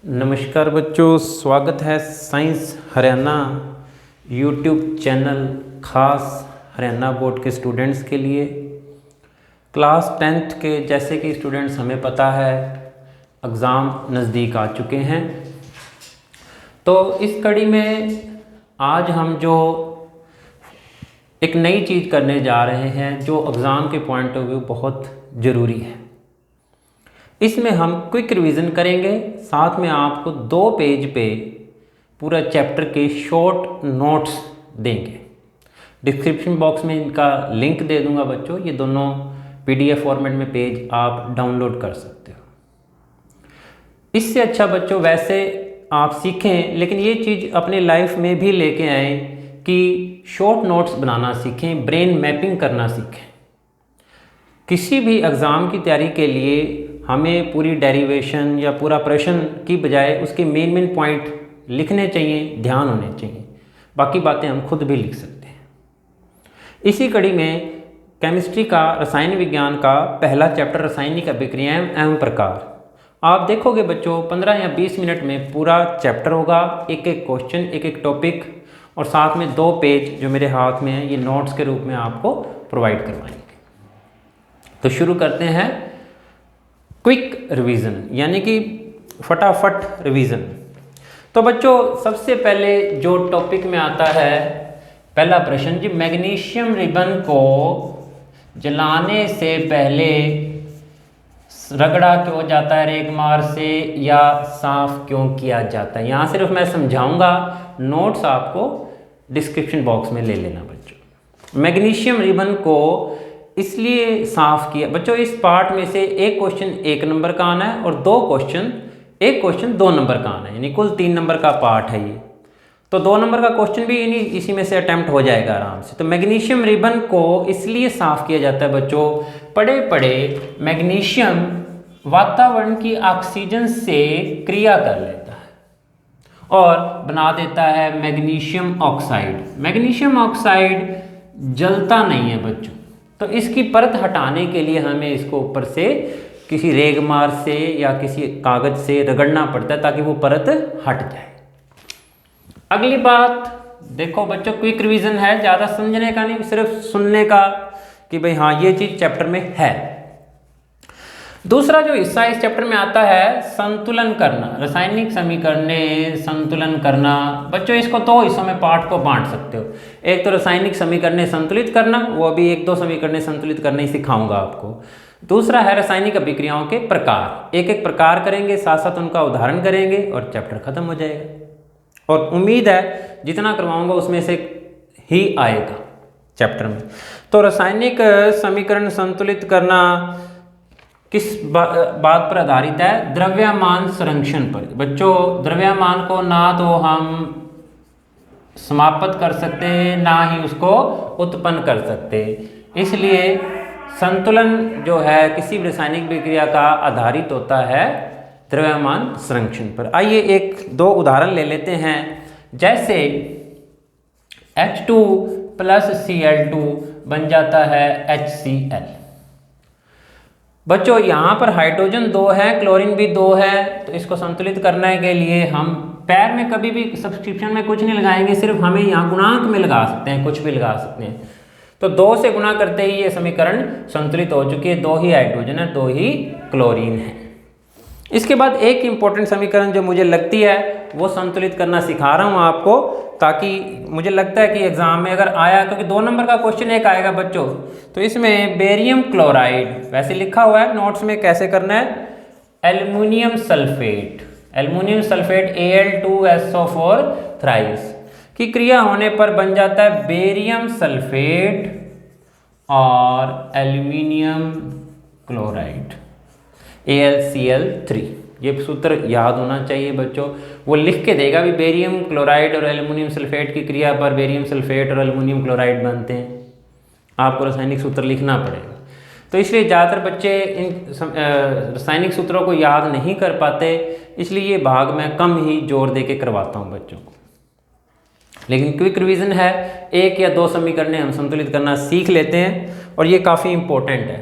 नमस्कार बच्चों, स्वागत है साइंस हरियाणा यूट्यूब चैनल खास हरियाणा बोर्ड के स्टूडेंट्स के लिए। क्लास 10th के जैसे कि स्टूडेंट्स हमें पता है एग्ज़ाम नज़दीक आ चुके हैं। तो इस कड़ी में आज हम जो एक नई चीज़ करने जा रहे हैं जो एग्ज़ाम के पॉइंट ऑफ व्यू बहुत ज़रूरी है। इसमें हम क्विक रिवीजन करेंगे, साथ में आपको 2 पेज पे पूरा चैप्टर के शॉर्ट नोट्स देंगे। डिस्क्रिप्शन बॉक्स में इनका लिंक दे दूंगा बच्चों, ये दोनों PDF फॉर्मेट में पेज आप डाउनलोड कर सकते हो। इससे अच्छा बच्चों वैसे आप सीखें, लेकिन ये चीज़ अपने लाइफ में भी लेके आएँ कि शॉर्ट नोट्स बनाना सीखें, ब्रेन मैपिंग करना सीखें। किसी भी एग्ज़ाम की तैयारी के लिए हमें पूरी डेरिवेशन या पूरा प्रश्न की बजाय उसके मेन पॉइंट लिखने चाहिए, ध्यान होने चाहिए। बाकी बातें हम खुद भी लिख सकते हैं। इसी कड़ी में केमिस्ट्री का रसायन विज्ञान का पहला चैप्टर रासायनिक अभिक्रियाएं एवं प्रकार, आप देखोगे बच्चों 15 या 20 मिनट में पूरा चैप्टर होगा। एक एक क्वेश्चन, एक एक टॉपिक और साथ में 2 पेज जो मेरे हाथ में है ये नोट्स के रूप में आपको प्रोवाइड करवाएंगे। तो शुरू करते हैं क्विक रिवीजन, यानी कि फटाफट रिवीजन। तो बच्चों सबसे पहले जो टॉपिक में आता है पहला प्रश्न जी, मैग्नीशियम रिबन को जलाने से पहले रगड़ा क्यों जाता है रेगमार से या साफ क्यों किया जाता है। यहाँ सिर्फ मैं समझाऊंगा, नोट्स आपको डिस्क्रिप्शन बॉक्स में ले लेना बच्चों। मैग्नीशियम रिबन को इसलिए साफ किया बच्चों, इस पार्ट में से एक क्वेश्चन 1 नंबर का आना है और एक क्वेश्चन 2 नंबर का आना है, यानी कुल 3 नंबर का पार्ट है ये। तो 2 नंबर का क्वेश्चन भी इसी में से अटेम्प्ट हो जाएगा आराम से। तो मैग्नीशियम रिबन को इसलिए साफ किया जाता है बच्चों, पड़े मैग्नीशियम वातावरण की ऑक्सीजन से क्रिया कर लेता है और बना देता है मैग्नीशियम ऑक्साइड। मैग्नीशियम ऑक्साइड जलता नहीं है बच्चों, तो इसकी परत हटाने के लिए हमें इसको ऊपर से किसी रेगमार से या किसी कागज से रगड़ना पड़ता है ताकि वो परत हट जाए। अगली बात देखो बच्चों, क्विक रिवीजन है, ज़्यादा समझने का नहीं, सिर्फ सुनने का कि भाई हाँ ये चीज़ चैप्टर में है। दूसरा जो हिस्सा इस चैप्टर में आता है संतुलन करना, रासायनिक समीकरण संतुलन करना। बच्चों इसको 2 हिस्सों में पार्ट को बांट सकते हो। एक तो रासायनिक समीकरण संतुलित करना, वो अभी 1-2 समीकरण संतुलित करना ही सिखाऊंगा आपको। दूसरा है रासायनिक अभिक्रियाओं के प्रकार, एक एक प्रकार करेंगे, साथ साथ उनका उदाहरण करेंगे और चैप्टर खत्म हो जाएगा। और उम्मीद है जितना करवाऊंगा उसमें से ही आएगा चैप्टर में। तो रासायनिक समीकरण संतुलित करना किस बात पर आधारित है? द्रव्यमान संरक्षण पर। बच्चों द्रव्यमान को ना तो हम समाप्त कर सकते हैं ना ही उसको उत्पन्न कर सकते, इसलिए संतुलन जो है किसी भी रासायनिक विक्रिया का आधारित होता है द्रव्यमान संरक्षण पर। आइए 1-2 उदाहरण ले लेते हैं। जैसे H2 + Cl2 बन जाता है HCl। बच्चों यहाँ पर हाइड्रोजन 2 है, क्लोरीन भी 2 है, तो इसको संतुलित करने के लिए हम पैर में कभी भी सब्स्टिट्यूशन में कुछ नहीं लगाएंगे, सिर्फ हमें यहाँ गुणांक में लगा सकते हैं, कुछ भी लगा सकते हैं। तो 2 से गुणा करते ही ये समीकरण संतुलित हो चुकी है, 2 ही हाइड्रोजन है, 2 ही क्लोरीन है। इसके बाद एक इंपॉर्टेंट समीकरण जो मुझे लगती है वो संतुलित करना सिखा रहा हूँ आपको, ताकि मुझे लगता है कि एग्जाम में अगर आया, क्योंकि 2 नंबर का क्वेश्चन एक आएगा बच्चों, तो इसमें बेरियम क्लोराइड वैसे लिखा हुआ है नोट्स में, कैसे करना है? एल्युमिनियम सल्फेट Al2SO4 थ्राइस की क्रिया होने पर बन जाता है बेरियम सल्फेट और एल्युमिनियम क्लोराइड AlCl3। ये सूत्र याद होना चाहिए बच्चों, वो लिख के देगा भी बेरियम क्लोराइड और एल्युमिनियम सल्फेट की क्रिया पर बेरियम सल्फेट और एल्युमिनियम क्लोराइड बनते हैं। आपको रासायनिक सूत्र लिखना पड़ेगा। तो इसलिए ज़्यादातर बच्चे इन रासायनिक सूत्रों को याद नहीं कर पाते, इसलिए ये भाग मैं कम ही जोर दे के करवाता हूँ बच्चों को। लेकिन क्विक रिवीजन है, 1 या 2 समीकरण हम संतुलित करना सीख लेते हैं और ये काफ़ी इंपॉर्टेंट है।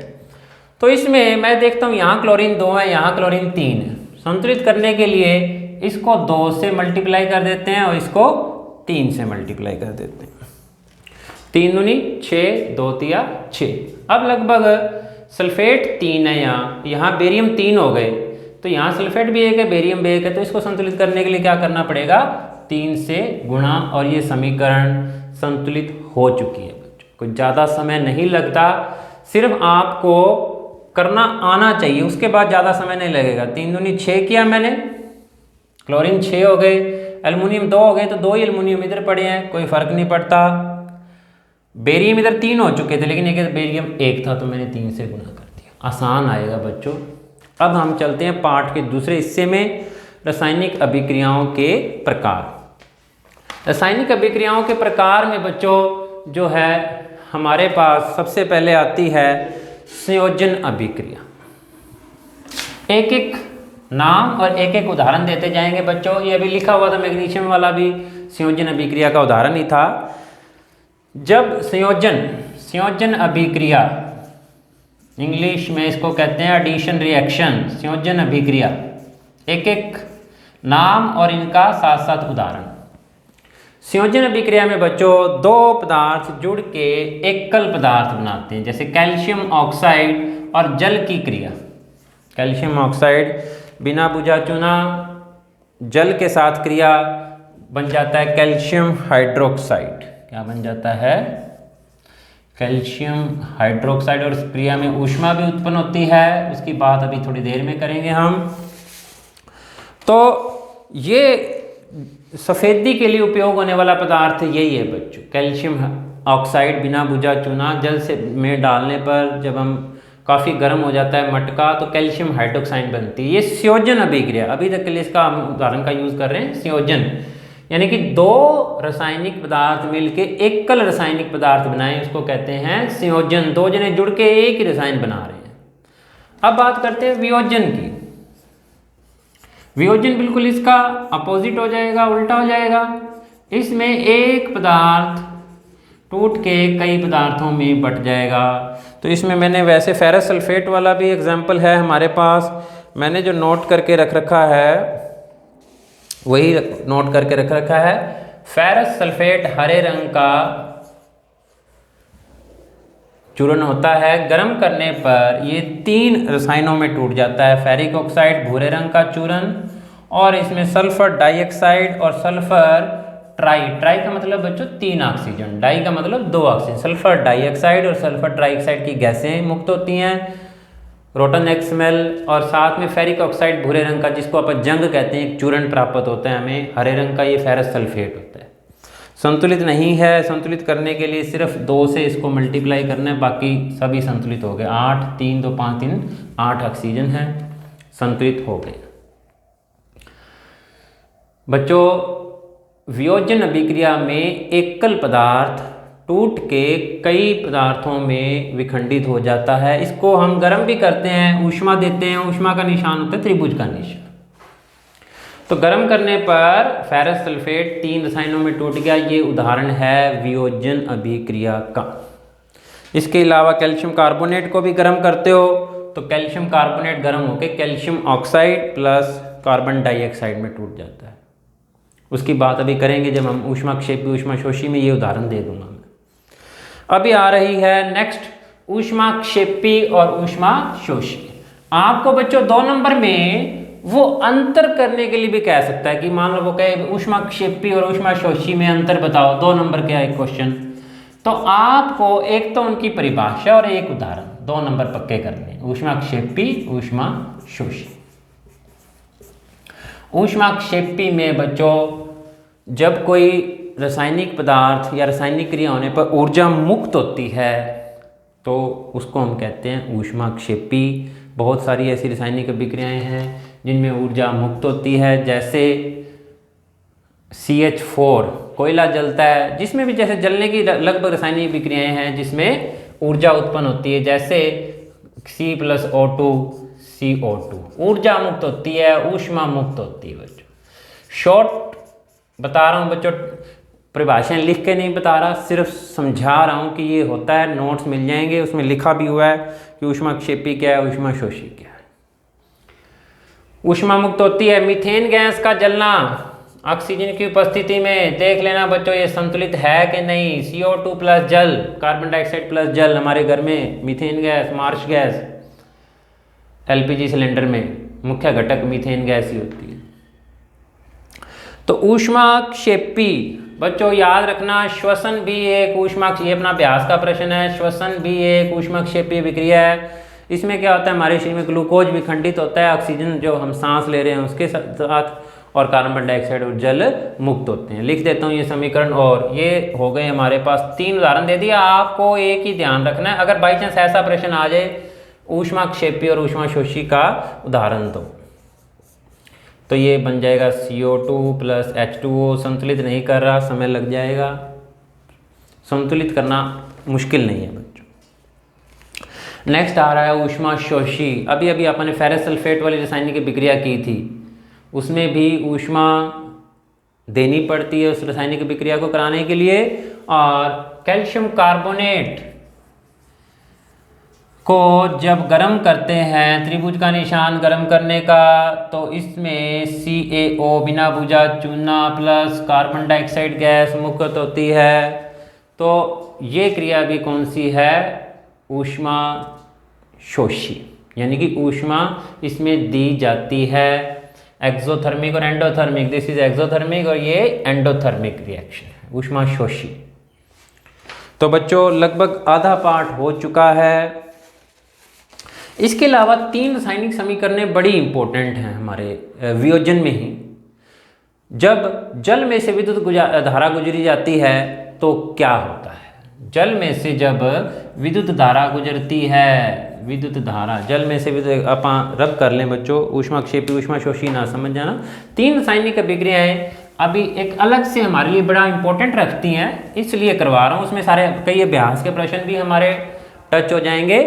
तो इसमें मैं देखता हूँ यहाँ क्लोरीन 2 है, यहाँ क्लोरीन 3 है। संतुलित करने के लिए इसको 2 से मल्टीप्लाई कर देते हैं और इसको 3 से मल्टीप्लाई कर देते हैं। 3 दूनी 6, 2 तिया 6। अब लगभग सल्फेट 3 है, यहाँ बेरियम 3 हो गए, तो यहाँ सल्फेट भी 1 है, बेरियम भी 1 है, तो इसको संतुलित करने के लिए क्या करना पड़ेगा, 3 से गुणा, और ये समीकरण संतुलित हो चुकी है बच्चों। कुछ ज़्यादा समय नहीं लगता, सिर्फ आपको करना आना चाहिए, उसके बाद ज़्यादा समय नहीं लगेगा। 3 दूनी 6 किया मैंने, क्लोरीन 6 हो गए, एल्युमिनियम 2 हो गए, तो 2 ही एल्युमिनियम इधर पड़े हैं, कोई फर्क नहीं पड़ता। बेरियम इधर 3 हो चुके थे, लेकिन एक बेरियम 1 था, तो मैंने 3 से गुना कर दिया। आसान आएगा बच्चों। अब हम चलते हैं पाठ के दूसरे हिस्से में, रासायनिक अभिक्रियाओं के प्रकार। रासायनिक अभिक्रियाओं के प्रकार में बच्चों जो है हमारे पास सबसे पहले आती है संयोजन अभिक्रिया। एक एक नाम और एक एक उदाहरण देते जाएंगे बच्चों। ये अभी लिखा हुआ था, मैग्नीशियम वाला भी संयोजन अभिक्रिया का उदाहरण ही था। जब संयोजन अभिक्रिया, इंग्लिश में इसको कहते हैं एडिशन रिएक्शन, संयोजन अभिक्रिया, एक एक नाम और इनका साथ साथ उदाहरण। संयोजन अभिक्रिया में बच्चों 2 पदार्थ जुड़ के एकल पदार्थ बनाते हैं, जैसे कैल्शियम ऑक्साइड और जल की क्रिया। कैल्शियम ऑक्साइड बिना बुझा चुना जल के साथ क्रिया बन जाता है कैल्शियम हाइड्रोक्साइड। क्या बन जाता है, कैल्शियम हाइड्रोक्साइड, और इस क्रिया में ऊष्मा भी उत्पन्न होती है, उसकी बात अभी थोड़ी देर में करेंगे हम। तो ये सफ़ेदी के लिए उपयोग होने वाला पदार्थ यही है बच्चों, कैल्शियम ऑक्साइड बिना बुझा चूना जल से में डालने पर जब हम काफ़ी गर्म हो जाता है मटका, तो कैल्शियम हाइड्रोक्साइड बनती है। ये संयोजन अभिक्रिया, अभी तक के लिए इसका हम उदाहरण का यूज़ कर रहे हैं, संयोजन, यानी कि 2 रासायनिक पदार्थ मिलके एकल रासायनिक पदार्थ बनाएं, उसको कहते हैं संयोजन। 2 जने जुड़ के एक ही रसायन बना रहे हैं। अब बात करते हैं वियोजन की। वियोजन बिल्कुल इसका अपोजिट हो जाएगा, उल्टा हो जाएगा। इसमें एक पदार्थ टूट के कई पदार्थों में बट जाएगा। तो इसमें मैंने वैसे फेरस सल्फेट वाला भी एग्जाम्पल है हमारे पास, मैंने जो नोट करके रख रखा है वही नोट करके रख रखा है। फेरस सल्फेट हरे रंग का चूर्ण होता है, गर्म करने पर ये 3 रसायनों में टूट जाता है। फेरिक ऑक्साइड भूरे रंग का चूर्ण, और इसमें सल्फर डाइऑक्साइड और सल्फर ट्राई का मतलब बच्चों 3 ऑक्सीजन, डाई का मतलब 2 ऑक्सीजन। सल्फर डाइऑक्साइड और सल्फर ट्राइऑक्साइड की गैसें मुक्त होती हैं, रोटन एक्समेल, और साथ में फेरिक ऑक्साइड भूरे रंग का, जिसको अपन जंग कहते हैं, एक चूर्ण प्राप्त होता है हमें हरे रंग का, ये फेरस सल्फेट होता है। संतुलित नहीं है, संतुलित करने के लिए सिर्फ 2 से इसको मल्टीप्लाई करना है, बाकी सभी संतुलित हो गए। 8 3 2 5 3 8 ऑक्सीजन है, संतुलित हो गए। बच्चों वियोजन अभिक्रिया में एकल पदार्थ टूट के कई पदार्थों में विखंडित हो जाता है। इसको हम गर्म भी करते हैं, ऊष्मा देते हैं, ऊष्मा का निशान होता है त्रिभुज का निशान। तो गर्म करने पर फेरस सल्फेट 3 रसायनों में टूट गया, ये उदाहरण है वियोजन अभिक्रिया का। इसके अलावा कैल्शियम कार्बोनेट को भी गर्म करते हो तो कैल्शियम कार्बोनेट गर्म होकर calcium oxide plus carbon dioxide में टूट जाता है। उसकी बात अभी करेंगे जब हम ऊष्माक्षेपी ऊष्माशोषी में, ये उदाहरण दे दूंगा मैं। अभी आ रही है नेक्स्ट ऊष्माक्षेपी और ऊष्माशोषी। आपको बच्चों 2 नंबर में वो अंतर करने के लिए भी कह सकता है कि मान लो वो कहे ऊष्माक्षेपी और ऊष्माशोषी में अंतर बताओ, 2 नंबर का एक क्वेश्चन, तो आपको एक तो उनकी परिभाषा और एक उदाहरण, 2 नंबर पक्के करने, ऊष्माक्षेपी ऊष्माशोषी। ऊष्माक्षेपी में बच्चों जब कोई रासायनिक पदार्थ या रासायनिक क्रिया होने पर ऊर्जा मुक्त होती है तो उसको हम कहते हैं ऊष्माक्षेपी। बहुत सारी ऐसी रासायनिक अभिक्रियाएं हैं जिनमें ऊर्जा मुक्त होती है, जैसे CH4 कोयला जलता है, जिसमें भी जैसे जलने की लगभग रासायनिक अभिक्रियाएं हैं जिसमें ऊर्जा उत्पन्न होती है, जैसे C+O2 CO2, ऊर्जा मुक्त होती है, ऊष्मा मुक्त होती है। बच्चों शॉर्ट बता रहा हूँ बच्चों, परिभाषाएं लिख के नहीं बता रहा, सिर्फ समझा रहा हूँ कि ये होता है। नोट्स मिल जाएंगे, उसमें लिखा भी हुआ है कि ऊष्माक्षेपी क्या है, ऊष्माशोषी क्या है। ऊष्मा मुक्त होती है। मीथेन गैस का जलना ऑक्सीजन की उपस्थिति में, देख लेना बच्चों ये संतुलित है कि नहीं। CO2 प्लस जल, कार्बन डाइऑक्साइड प्लस जल, हमारे घर में methane gas, Marsh gas, LPG cylinder में मुख्य घटक मीथेन गैस ही होती है। तो ऊष्माक्षेपी बच्चों याद रखना, श्वसन भी एक ये अपना अभ्यास का प्रश्न है। श्वसन भी एक ऊष्माक्षेपी विक्रिया है। इसमें क्या होता है, हमारे शरीर में ग्लूकोज भी खंडित होता है, ऑक्सीजन जो हम सांस ले रहे हैं उसके साथ, और कार्बन डाइऑक्साइड और जल मुक्त होते हैं। लिख देता हूँ ये समीकरण, और ये हो गए हमारे पास 3 उदाहरण दे दिया। आपको एक ही ध्यान रखना है, अगर बाई चांस ऐसा प्रश्न आ जाए ऊष्माक्षेपी और ऊष्माशोषी का उदाहरण दो, तो ये बन जाएगा CO2 प्लस H2O। संतुलित नहीं कर रहा, समय लग जाएगा। संतुलित करना मुश्किल नहीं है बच्चों। नेक्स्ट आ रहा है ऊष्माशोषी। अभी अभी अपन ने फेरस सल्फेट वाली रासायनिक विक्रिया की थी, उसमें भी ऊष्मा देनी पड़ती है उस रासायनिक विक्रिया को कराने के लिए। और कैल्शियम कार्बोनेट को जब गर्म करते हैं, त्रिभुज का निशान गर्म करने का, तो इसमें CaO बिना बुझा चूना प्लस कार्बन डाइऑक्साइड गैस मुक्त होती है। तो ये क्रिया भी कौन सी है, ऊष्मा शोषी, यानी कि ऊष्मा इसमें दी जाती है। एक्सोथर्मिक और एंडोथर्मिक, दिस इज एक्सोथर्मिक और ये एंडोथर्मिक रिएक्शन है, ऊष्मा शोषी। तो बच्चों लगभग आधा पाठ हो चुका है। इसके अलावा 3 रासायनिक समीकरणें बड़ी इंपॉर्टेंट हैं हमारे वियोजन में ही। जब जल में से विद्युत धारा गुजरी जाती है तो क्या होता है, जल में से जब विद्युत धारा गुजरती है, विद्युत धारा जल में से विद्युत, आप रब कर लें बच्चों, ऊष्माक्षेपी ऊष्माशोषी ना समझ जाना। 3 रासायनिक अभिक्रियाएं अभी एक अलग से हमारे लिए बड़ा इंपॉर्टेंट रखती हैं, इसलिए करवा रहा हूँ। उसमें सारे कई अभ्यास के प्रश्न भी हमारे टच हो जाएंगे।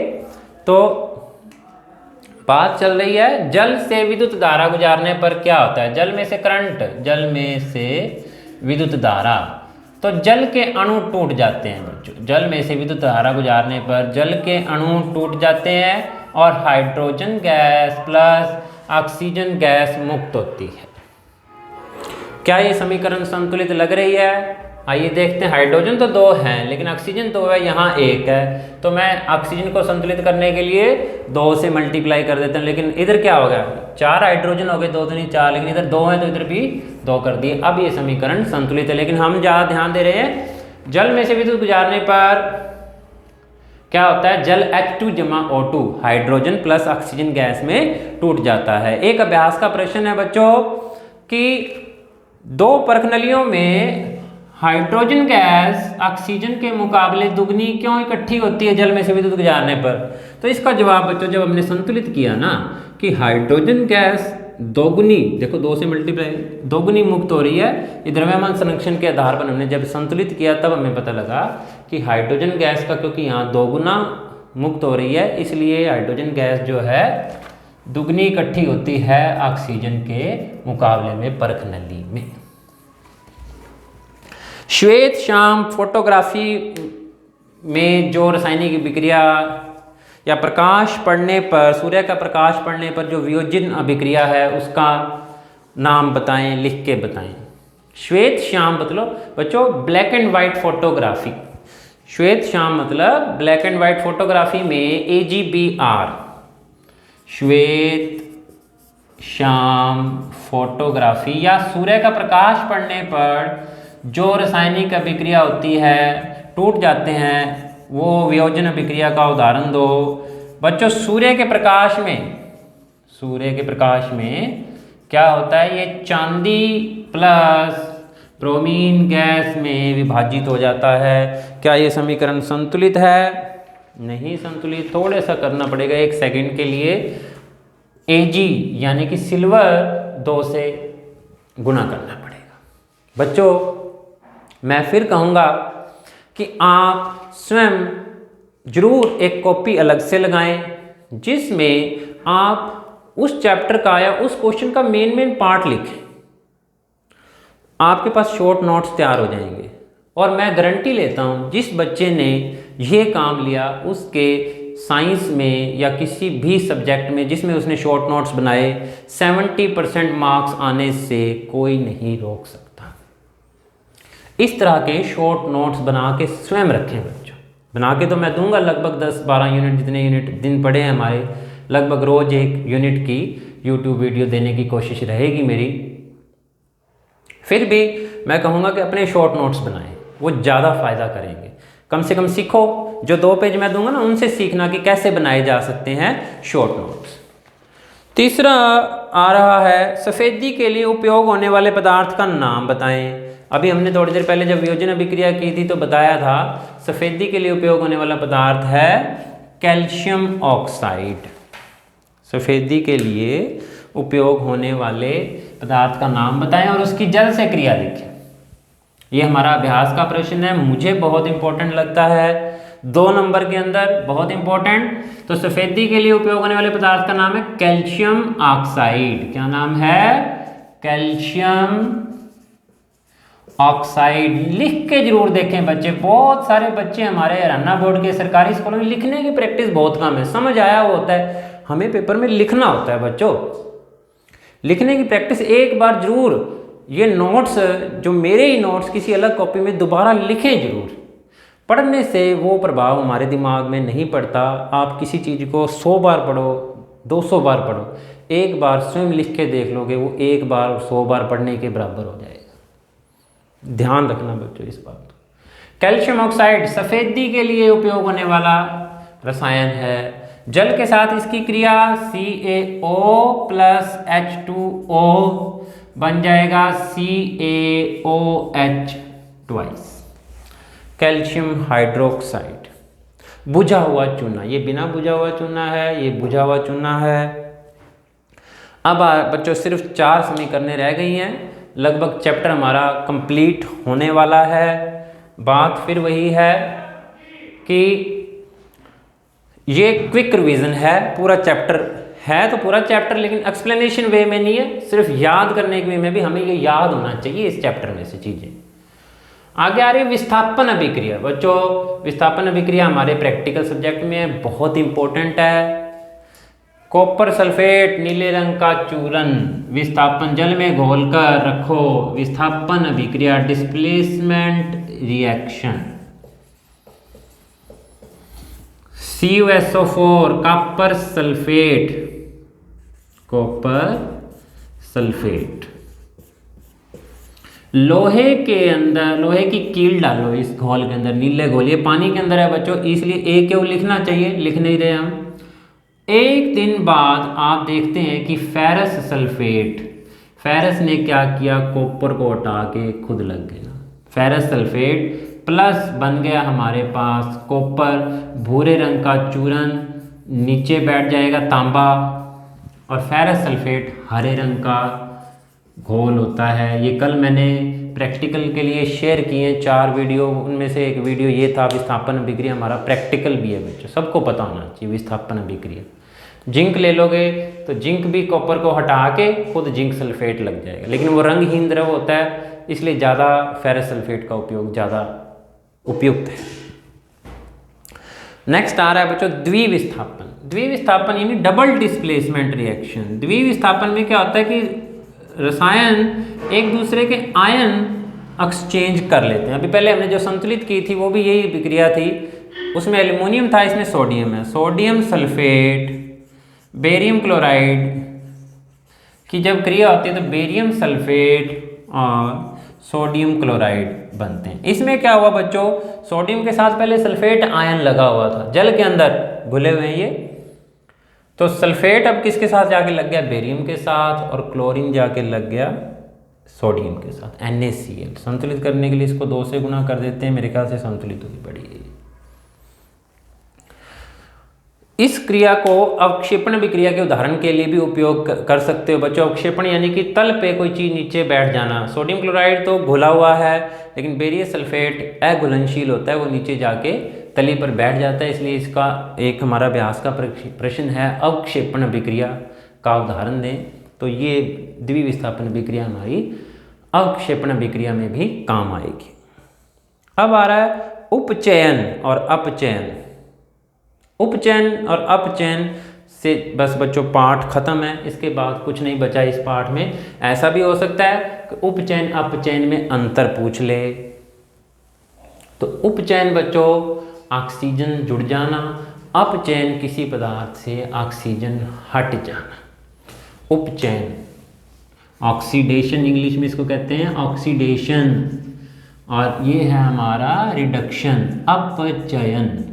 तो बात चल रही है जल से विद्युत धारा गुजारने पर क्या होता है। जल में से करंट, जल में से विद्युत धारा, तो जल के अणु टूट जाते हैं बच्चों। जल में से विद्युत धारा गुजारने पर जल के अणु टूट जाते हैं और hydrogen gas plus oxygen gas मुक्त होती है। क्या ये समीकरण संतुलित लग रही है? आइए देखते हैं। हाइड्रोजन तो 2 हैं लेकिन ऑक्सीजन 2 है, यहाँ 1 है, तो मैं ऑक्सीजन को संतुलित करने के लिए 2 से मल्टीप्लाई कर देता हूँ। लेकिन इधर क्या हो गया, 4 हाइड्रोजन हो गए, 2 दूनी 4, लेकिन इधर 2 है तो इधर भी 2 कर दिए। अब ये समीकरण संतुलित है। लेकिन हम जहाँ ध्यान दे रहे हैं, जल में से विद्युत गुजारने पर क्या होता है, जल H2 जमा O2 hydrogen plus oxygen gas में टूट जाता है। एक अभ्यास का प्रश्न है बच्चों कि 2 परखनलियों में हाइड्रोजन गैस ऑक्सीजन के मुकाबले दुगनी क्यों इकट्ठी होती है जल में से विद्युत गुजारने पर। तो इसका जवाब बच्चों जब हमने संतुलित किया ना कि हाइड्रोजन गैस दोगुनी, देखो 2 से मल्टीप्लाई, दोगुनी मुक्त हो रही है, ये द्रव्यमान संरक्षण के आधार पर हमने जब संतुलित किया तब हमें पता लगा कि हाइड्रोजन गैस का क्योंकि यहाँ 2 गुना मुक्त हो रही है, इसलिए हाइड्रोजन गैस जो है दुगनी इकट्ठी होती है ऑक्सीजन के मुकाबले में परख नली में। श्वेत श्याम फोटोग्राफी में जो रासायनिक विक्रिया या प्रकाश पड़ने पर, सूर्य का प्रकाश पड़ने पर जो वियोजन अभिक्रिया है उसका नाम बताएं, लिख के बताएं। श्वेत श्याम मतलब बच्चों ब्लैक एंड वाइट फोटोग्राफी, श्वेत श्याम मतलब ब्लैक एंड वाइट फोटोग्राफी में AGBR, श्वेत श्याम फोटोग्राफी या सूर्य का प्रकाश पड़ने पर जो रासायनिक अभिक्रिया होती है, टूट जाते हैं, वो वियोजन अभिक्रिया का उदाहरण दो। बच्चों सूर्य के प्रकाश में क्या होता है, ये चांदी प्लस ब्रोमीन गैस में विभाजित हो जाता है। क्या ये समीकरण संतुलित है? नहीं संतुलित, थोड़ा सा करना पड़ेगा 1 सेकंड के लिए। Ag यानी कि सिल्वर 2 से गुणा करना पड़ेगा। बच्चों मैं फिर कहूँगा कि आप स्वयं जरूर एक कॉपी अलग से लगाएं जिसमें आप उस चैप्टर का या उस क्वेश्चन का मेन पार्ट लिखें। आपके पास शॉर्ट नोट्स तैयार हो जाएंगे और मैं गारंटी लेता हूँ जिस बच्चे ने ये काम लिया उसके साइंस में या किसी भी सब्जेक्ट में जिसमें उसने शॉर्ट नोट्स बनाए 70% मार्क्स आने से कोई नहीं रोक सकता। इस तरह के शॉर्ट नोट्स बना के स्वयं रखें बच्चों। बना के तो मैं दूंगा लगभग 10-12 यूनिट, जितने यूनिट दिन पड़े हैं हमारे, लगभग रोज एक यूनिट की यूट्यूब वीडियो देने की कोशिश रहेगी मेरी। फिर भी मैं कहूँगा कि अपने शॉर्ट नोट्स बनाएं, वो ज़्यादा फ़ायदा करेंगे। कम से कम सीखो, जो 2 पेज मैं दूंगा ना उनसे सीखना कि कैसे बनाए जा सकते हैं शॉर्ट नोट्स। तीसरा आ रहा है, सफ़ेदी के लिए उपयोग होने वाले पदार्थ का नाम बताएं। अभी हमने थोड़ी देर पहले जब वियोजन अभिक्रिया की थी तो बताया था सफ़ेदी के लिए उपयोग होने वाला पदार्थ है कैल्शियम ऑक्साइड। सफ़ेदी के लिए उपयोग होने वाले पदार्थ का नाम बताएं और उसकी जल से क्रिया लिखें। ये हमारा अभ्यास का प्रश्न है, मुझे बहुत इंपॉर्टेंट लगता है, 2 नंबर के अंदर बहुत इंपॉर्टेंट। तो सफ़ेदी के लिए उपयोग होने वाले पदार्थ का नाम है कैल्शियम ऑक्साइड। क्या नाम है? Calcium oxide. लिख के जरूर देखें बच्चे। बहुत सारे बच्चे हमारे हरियाणा बोर्ड के सरकारी स्कूलों में लिखने की प्रैक्टिस बहुत कम है। समझ आया वो होता है, हमें पेपर में लिखना होता है बच्चों। लिखने की प्रैक्टिस एक बार जरूर, ये नोट्स जो मेरे ही नोट्स किसी अलग कॉपी में दोबारा लिखें जरूर। पढ़ने से वो प्रभाव हमारे दिमाग में नहीं पड़ता। आप किसी चीज़ को 100 बार पढ़ो, 200 बार पढ़ो, एक बार स्वयं लिख के देख लोगे, वो एक बार और 100 बार पढ़ने के बराबर हो जाएगा। ध्यान रखना बच्चों इस बात को। कैल्शियम ऑक्साइड सफ़ेदी के लिए उपयोग होने वाला रसायन है। जल के साथ इसकी क्रिया CaO + H2O बन जाएगा CaOH ट्वाइस। कैल्शियम हाइड्रोक्साइड बुझा हुआ चूना, ये बिना बुझा हुआ चूना है, ये बुझा हुआ चूना है। अब बच्चों सिर्फ 4 समीकरणें रह गई हैं, लगभग चैप्टर हमारा कंप्लीट होने वाला है। बात फिर वही है कि ये क्विक रिवीजन है, पूरा चैप्टर है तो पूरा चैप्टर, लेकिन एक्सप्लेनेशन वे में नहीं है, सिर्फ याद करने के वे में भी हमें ये याद होना चाहिए इस चैप्टर में से चीज़ें। आगे आ रही विस्थापन अभिक्रिया। बच्चों विस्थापन अभिक्रिया हमारे प्रैक्टिकल सब्जेक्ट में बहुत इंपॉर्टेंट है। कॉपर सल्फेट नीले रंग का चूरन विस्थापन जल में घोलकर रखो। विस्थापन अभिक्रिया displacement reaction. CuSO4 copper sulphate, copper sulphate. लोहे के अंदर, लोहे की कील डालो इस घोल के अंदर, नीले घोल, ये पानी के अंदर है बच्चों, इसलिए AQ लिखना चाहिए, लिख नहीं रहे हम। एक दिन बाद आप देखते हैं कि फेरस सल्फेट, फेरस ने क्या किया, कॉपर को हटा के खुद लग गया। फेरस सल्फेट प्लस बन गया हमारे पास कॉपर, भूरे रंग का चूरन, नीचे बैठ जाएगा तांबा, और फेरस सल्फेट हरे रंग का घोल होता है। ये कल मैंने प्रैक्टिकल के लिए शेयर किए 4 वीडियो, उनमें से एक वीडियो ये था विस्थापन अभिक्रिया, हमारा प्रैक्टिकल भी है बच्चों, सबको पता होना चाहिए विस्थापन अभिक्रिया। जिंक ले लोगे तो जिंक भी कॉपर को हटा के खुद जिंक सल्फेट लग जाएगा, लेकिन वो रंगहीन द्रव होता है, इसलिए ज़्यादा फेरस सल्फेट का उपयोग ज़्यादा उपयुक्त है। नेक्स्ट आ रहा है बच्चों द्विविस्थापन। द्विविस्थापन यानी डबल डिस्प्लेसमेंट रिएक्शन। द्विविस्थापन में क्या होता है कि रसायन एक दूसरे के आयन एक्सचेंज कर लेते हैं। अभी पहले हमने जो संतुलित की थी वो भी यही प्रक्रिया थी, उसमें एल्युमिनियम था, इसमें सोडियम है। सोडियम सल्फेट बेरियम क्लोराइड की जब क्रिया होती है तो बेरियम सल्फेट और सोडियम क्लोराइड बनते हैं। इसमें क्या हुआ बच्चों, सोडियम के साथ पहले सल्फेट आयन लगा हुआ था, जल के अंदर घुले हुए हैं ये, तो सल्फेट अब किसके साथ जाके लग गया, बेरियम के साथ, और क्लोरीन जाके लग गया सोडियम के साथ, NaCl। संतुलित करने के लिए इसको 2 से गुना कर देते हैं, मेरे ख्याल से संतुलित होगी पड़ी। इस क्रिया को अवक्षेपण अभिक्रिया के उदाहरण के लिए भी उपयोग कर सकते हो बच्चों। अवक्षेपण यानी कि तल पे कोई चीज़ नीचे बैठ जाना। सोडियम क्लोराइड तो घुला हुआ है, लेकिन बेरियम सल्फेट अघुलनशील होता है, वो नीचे जाके तली पर बैठ जाता है, इसलिए इसका एक हमारा अभ्यास का प्रश्न है, अवक्षेपण अभिक्रिया का उदाहरण दें। तो ये द्विविस्थापन अभिक्रिया हमारी अवक्षेपण अभिक्रिया में भी काम आएगी। अब आ रहा है उपचयन और अपचयन। उपचयन और अपचयन से बस बच्चों पाठ खत्म है, इसके बाद कुछ नहीं बचा इस पाठ में। ऐसा भी हो सकता है कि उपचयन अपचयन में अंतर पूछ ले। तो उपचयन बच्चों ऑक्सीजन जुड़ जाना, अपचयन किसी पदार्थ से ऑक्सीजन हट जाना। उपचयन ऑक्सीडेशन इंग्लिश में इसको कहते हैं, ऑक्सीडेशन, और ये है हमारा रिडक्शन, अपचयन।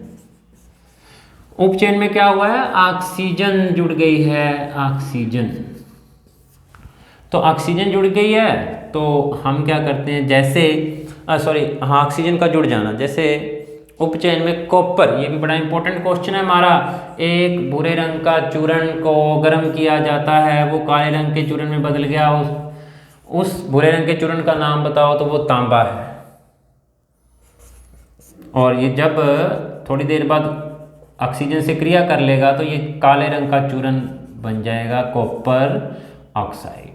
उपचयन में क्या हुआ है, ऑक्सीजन जुड़ गई है, ऑक्सीजन। तो ऑक्सीजन जुड़ गई है तो हम क्या करते हैं, जैसे हाँ ऑक्सीजन का जुड़ जाना, जैसे उपचयन में कॉपर, ये भी बड़ा इंपॉर्टेंट क्वेश्चन है हमारा। एक भूरे रंग का चूर्ण को गर्म किया जाता है, वो काले रंग के चूर्ण में बदल गया, उस भूरे रंग के चूर्ण का नाम बताओ, तो वो तांबा है। और ये जब थोड़ी देर बाद ऑक्सीजन से क्रिया कर लेगा तो ये काले रंग का चूर्ण बन जाएगा कॉपर ऑक्साइड।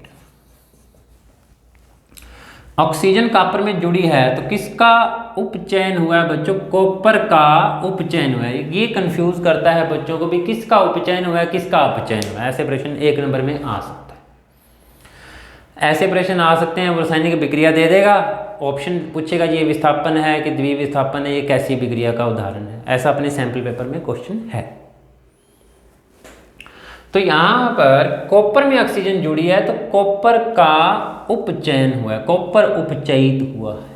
ऑक्सीजन कॉपर में जुड़ी है तो किसका उपचयन हुआ है बच्चों, कॉपर का उपचयन हुआ है। ये कंफ्यूज करता है बच्चों को भी, किसका उपचयन हुआ है किसका अपचयन हुआ है। ऐसे प्रश्न 1 नंबर में आ सकता है, ऐसे प्रश्न आ सकते हैं। वो रासायनिक विक्रिया दे देगा, ऑप्शन पूछेगा ये विस्थापन है कि द्विविस्थापन है, ये कैसी विक्रिया का उदाहरण है। ऐसा अपने सैंपल पेपर में क्वेश्चन है। तो यहाँ पर कॉपर में ऑक्सीजन जुड़ी है तो कॉपर का उपचयन हुआ है, कॉपर उपचयित हुआ है।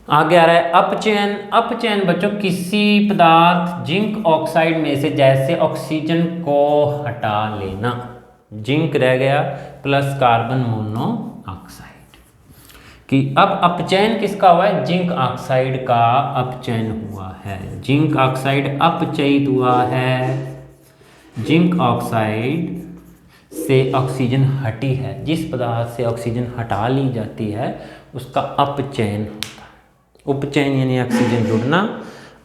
आगे आ रहा है अपचयन। अपचयन बच्चों किसी पदार्थ जिंक ऑक्साइड में से, जैसे ऑक्सीजन को हटा लेना, जिंक रह गया प्लस कार्बन मोनोऑक्साइड, कि अब अपचयन किसका हुआ है, जिंक ऑक्साइड का अपचयन हुआ है। जिंक ऑक्साइड अपचयित हुआ है, जिंक ऑक्साइड से ऑक्सीजन हटी है। जिस पदार्थ से ऑक्सीजन हटा ली जाती है उसका अपचयन होता है। उपचयन यानी ऑक्सीजन जुड़ना,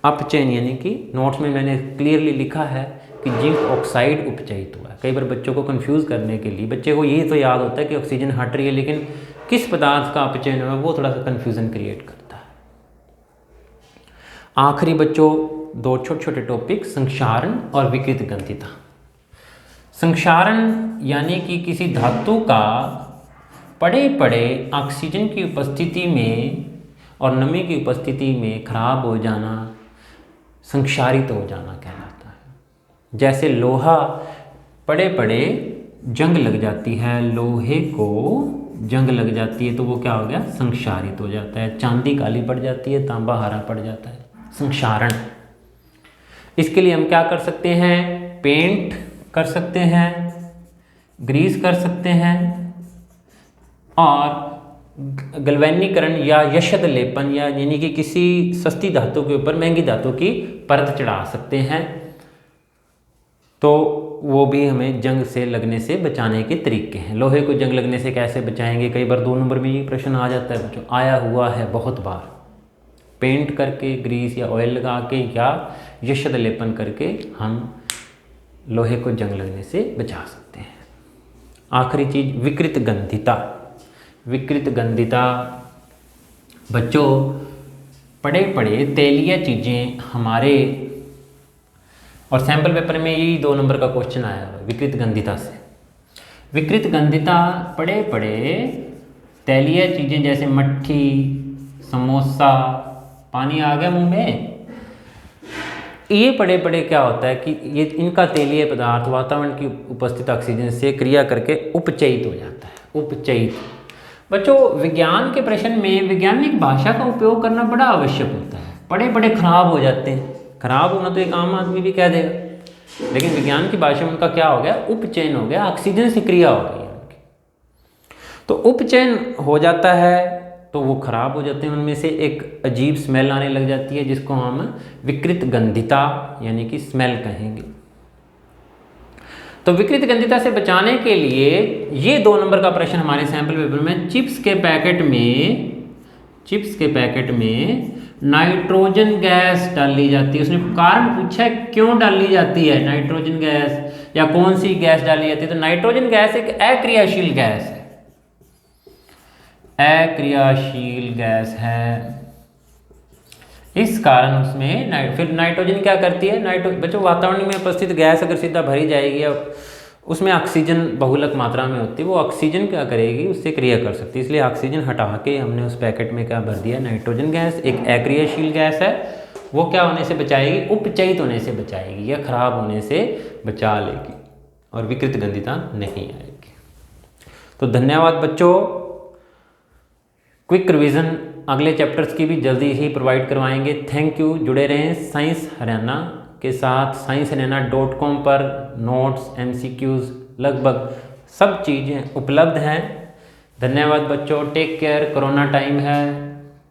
अपचयन यानी कि नोट्स में मैंने क्लियरली लिखा है कि जिंक ऑक्साइड उपचयित हुआ है। कई बार बच्चों को कंफ्यूज करने के लिए, बच्चे को ये तो याद होता है कि ऑक्सीजन हट रही है, लेकिन किस पदार्थ का अपचयन हुआ है वो थोड़ा सा कंफ्यूजन क्रिएट करता है। आखिरी बच्चों 2 छोटे छोटे टॉपिक, संक्षारण और विकृत गंधिता। संक्षारण यानी कि किसी धातु का पड़े पड़े ऑक्सीजन की उपस्थिति में और नमी की उपस्थिति में खराब हो जाना, संक्षारित हो जाना कहलाता है। जैसे लोहा पड़े पड़े जंग लग जाती है, लोहे को जंग लग जाती है तो वो क्या हो गया, संक्षारित हो जाता है। चांदी काली पड़ जाती है, तांबा हरा पड़ जाता है, संक्षारण। इसके लिए हम क्या कर सकते हैं, पेंट कर सकते हैं, ग्रीस कर सकते हैं, और गल्वेनीकरण या यशद लेपन या यानी कि किसी सस्ती धातु के ऊपर महंगी धातु की परत चढ़ा सकते हैं। तो वो भी हमें जंग से लगने से बचाने के तरीके हैं। लोहे को जंग लगने से कैसे बचाएंगे, कई बार 2 नंबर में ये प्रश्न आ जाता है बच्चों, आया हुआ है बहुत बार। पेंट करके, ग्रीस या ऑयल लगा के या यशद लेपन करके हम लोहे को जंग लगने से बचा सकते हैं। आखिरी चीज विकृत गंधिता। विकृत गंधिता बच्चों पड़े पड़े तेलीय चीज़ें हमारे, और सैंपल पेपर में यही 2 नंबर का क्वेश्चन आया है विकृत गंधिता से। विकृत गंधिता पड़े पड़े तेलीय चीज़ें जैसे मट्ठी, समोसा, पानी आ गया मुंह में, ये पड़े पड़े क्या होता है कि ये इनका तेलीय पदार्थ वातावरण की उपस्थित ऑक्सीजन से क्रिया करके उपचयित हो जाता है। उपचयित बच्चों विज्ञान के प्रश्न में वैज्ञानिक भाषा का उपयोग करना बड़ा आवश्यक होता है। पड़े पड़े खराब हो जाते हैं, खराब होना तो एक आम आदमी भी कह देगा, लेकिन विज्ञान की भाषा में उनका क्या हो गया, उपचयन हो गया, ऑक्सीजन से क्रिया हो गई उनकी। तो उपचयन हो जाता है तो वो खराब हो जाते हैं, उनमें से एक अजीब स्मेल आने लग जाती है जिसको हम विकृत गंधिता यानी कि स्मेल कहेंगे। तो विकृत गंधिता से बचाने के लिए ये 2 नंबर का प्रश्न हमारे सैंपल पेपर में, चिप्स के पैकेट में नाइट्रोजन गैस डाली जाती है। उसने कारण पूछा है क्यों डाली जाती है नाइट्रोजन गैस, या कौन सी गैस डाली जाती है। तो नाइट्रोजन गैस एक अक्रियाशील गैस है, अक्रियाशील गैस है। इस कारण उसमें फिर नाइट्रोजन क्या करती है, बच्चों वातावरण में उपस्थित गैस अगर सीधा भरी जाएगी या उसमें ऑक्सीजन बहुलक मात्रा में होती है, वो ऑक्सीजन क्या करेगी, उससे क्रिया कर सकती है। इसलिए ऑक्सीजन हटा के हमने उस पैकेट में क्या भर दिया, नाइट्रोजन गैस। एक अक्रियाशील गैस है, वो क्या होने से बचाएगी, उपचयित होने से बचाएगी या खराब होने से बचा लेगी और विकृत गंधिता नहीं आएगी। तो धन्यवाद बच्चों। क्विक रिवीजन अगले चैप्टर्स की भी जल्दी ही प्रोवाइड करवाएंगे। Thank you. जुड़े रहें साइंस हरियाणा के साथ। sciencehariana.com पर नोट्स, MCQs लगभग सब चीज़ें उपलब्ध हैं। धन्यवाद बच्चों। Take care. कोरोना टाइम है।